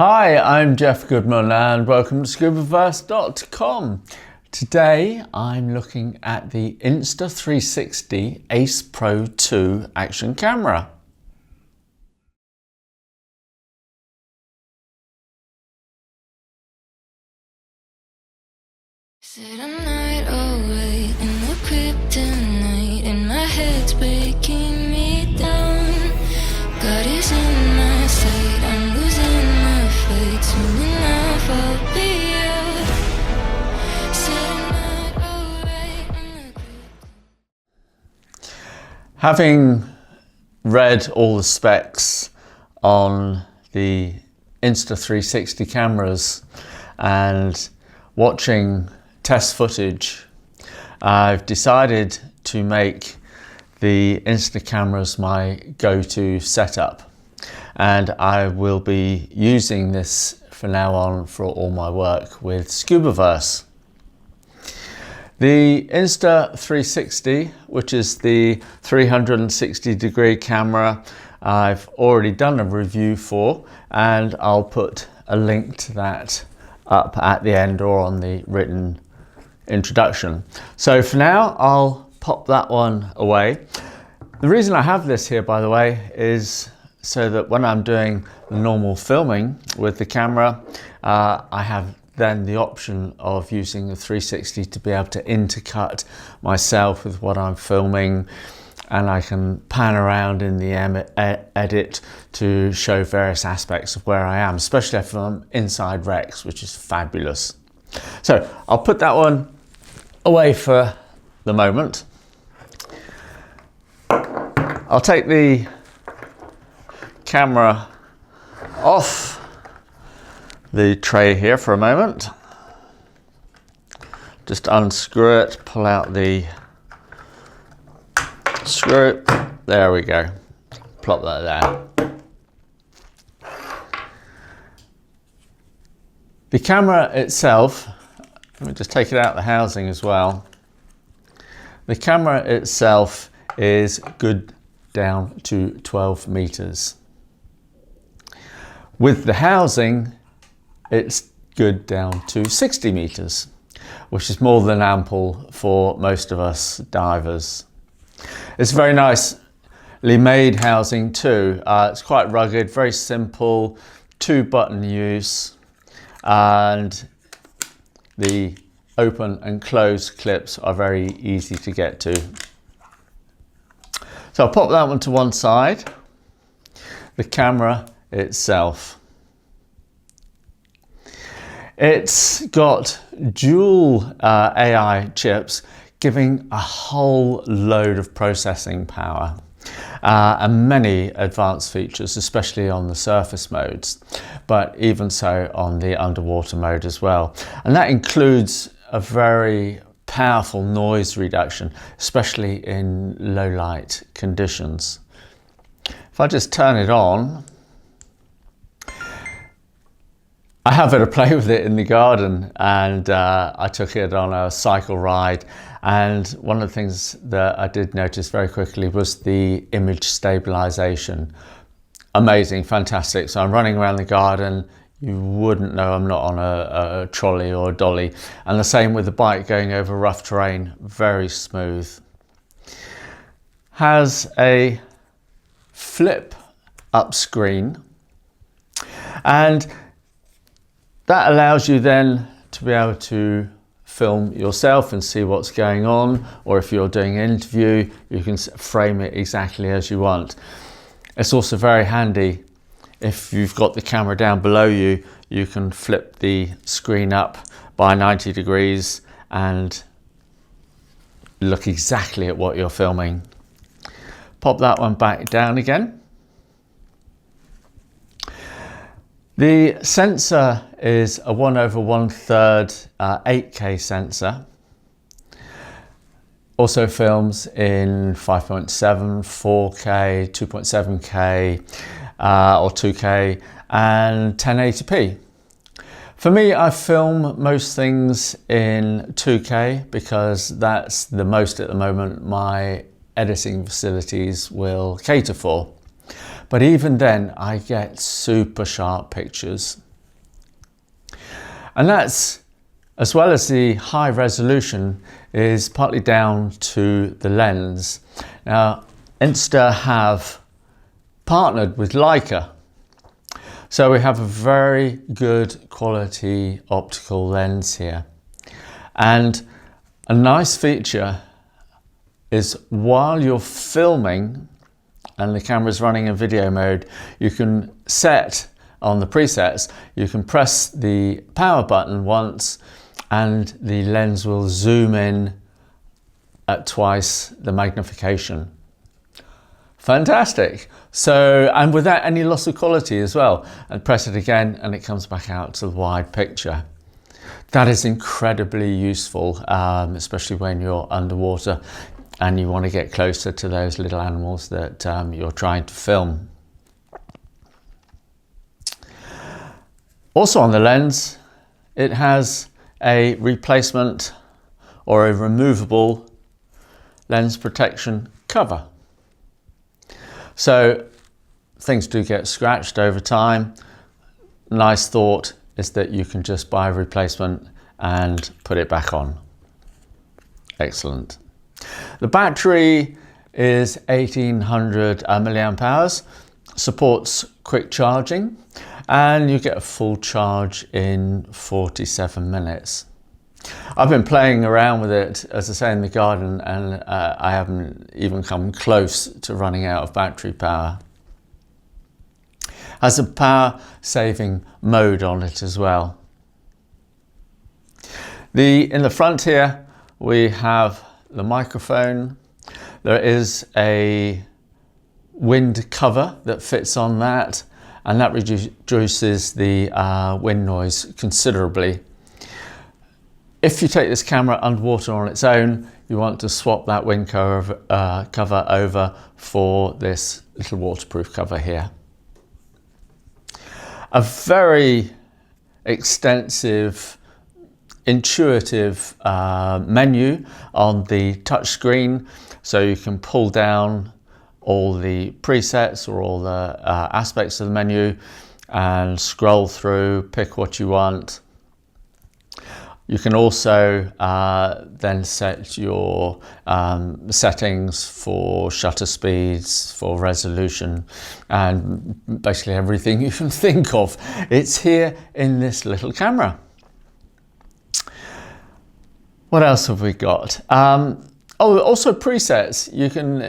Hi, I'm Jeff Goodman and welcome to scubaverse.com. Today I'm looking at the Insta360 Ace Pro2 action camera. Said I'm not alright in the kryptonite, and my head's breaking me down. God is in my sight, I'm losing my fight, swimming off, I'll be out. Said I'm not alright in the kryptonite. Having read all the specs on the Insta360 cameras and watching test footage, I've decided to make the Insta cameras my go-to setup, and I will be using this from now on for all my work with Scubaverse. The Insta360, which is the 360-degree camera, I've already done a review for, and I'll put a link to that up at the end or on the written introduction. So for now, I'll pop that one away. The reason I have this here, by the way, is so that when I'm doing the normal filming with the camera, I have then the option of using the 360 to be able to intercut myself with what I'm filming, and I can pan around in the edit to show various aspects of where I am, especially if I'm inside Rex, which is fabulous. So I'll put that one away for the moment. I'll take the camera off the tray here for a moment. Just unscrew it, pull out the screw. There we go. Plop that there. The camera itself, let me just take it out of the housing as well. The camera itself is good down to 12 meters. With the housing, it's good down to 60 meters, which is more than ample for most of us divers. It's very nicely made housing too. It's quite rugged, very simple, 2-button use, and the open and close clips are very easy to get to. So I'll pop that one to one side. The camera itself. It's got dual AI chips, giving a whole load of processing power and many advanced features, especially on the surface modes, but even so on the underwater mode as well. And that includes a very powerful noise reduction, especially in low light conditions. If I just turn it on, I have had a play with it in the garden, and I took it on a cycle ride, and one of the things that I did notice very quickly was the image stabilization. Amazing, fantastic. So I'm running around the garden, you wouldn't know I'm not on a trolley or a dolly, and the same with the bike going over rough terrain, very smooth. Has a flip up screen, and that allows you then to be able to film yourself and see what's going on, or if you're doing an interview, you can frame it exactly as you want. It's also very handy if you've got the camera down below you, you can flip the screen up by 90 degrees and look exactly at what you're filming. Pop that one back down again. The sensor is a 1/1/3 8K sensor. Also films in 5.7, 4K, 2.7K or 2K and 1080p. For me, I film most things in 2K because that's the most at the moment my editing facilities will cater for. But even then, I get super sharp pictures. And that's, as well as the high resolution, is partly down to the lens. Now, Insta have partnered with Leica, so we have a very good quality optical lens here. And a nice feature is while you're filming and the camera's running in video mode, you can set on the presets, you can press the power button once and the lens will zoom in at twice the magnification. Fantastic. So, and without any loss of quality as well, and press it again and it comes back out to the wide picture. That is incredibly useful, especially when you're underwater and you want to get closer to those little animals that you're trying to film. Also on the lens, it has a replacement or a removable lens protection cover. So things do get scratched over time. Nice thought is that you can just buy a replacement and put it back on. Excellent. The battery is 1800 milliamp hours, supports quick charging, and you get a full charge in 47 minutes. I've been playing around with it, as I say, in the garden, and I haven't even come close to running out of battery power. Has a power saving mode on it as well. In the front here, we have the microphone. There is a wind cover that fits on that, and that reduces the wind noise considerably. If you take this camera underwater on its own, you want to swap that wind cover over for this little waterproof cover here. A very extensive, intuitive menu on the touch screen, so you can pull down all the presets or all the aspects of the menu and scroll through, pick what you want. You can also then set your settings for shutter speeds, for resolution, and basically everything you can think of. It's here in this little camera. What else have we got? Oh, also presets. You can,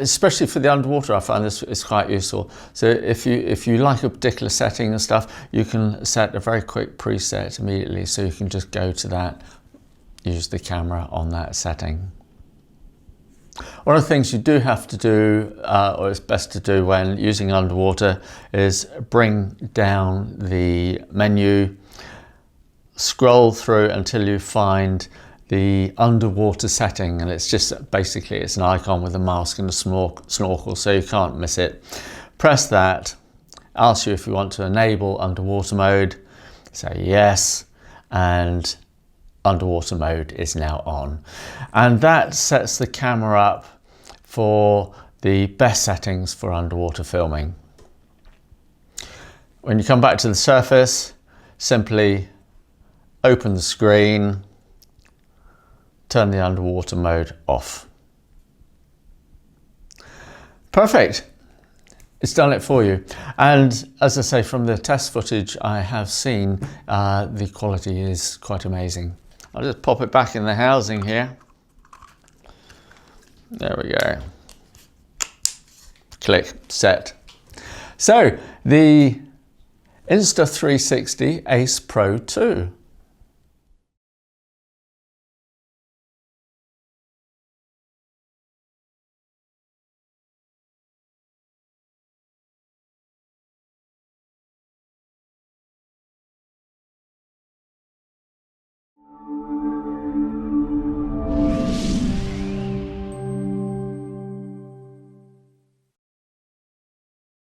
especially for the underwater, I find this is quite useful. So if you like a particular setting and stuff, you can set a very quick preset immediately. So you can just go to that, use the camera on that setting. One of the things you do have to do, or it's best to do when using underwater, is bring down the menu, scroll through until you find the underwater setting, and it's just basically it's an icon with a mask and a snorkel, so you can't miss it. Press that, asks you if you want to enable underwater mode, say yes, and underwater mode is now on. And that sets the camera up for the best settings for underwater filming. When you come back to the surface, simply open the screen, turn the underwater mode off. Perfect. It's done it for you. And as I say, from the test footage I have seen, the quality is quite amazing. I'll just pop it back in the housing here. There we go. Click, set. So the Insta360 Ace Pro2.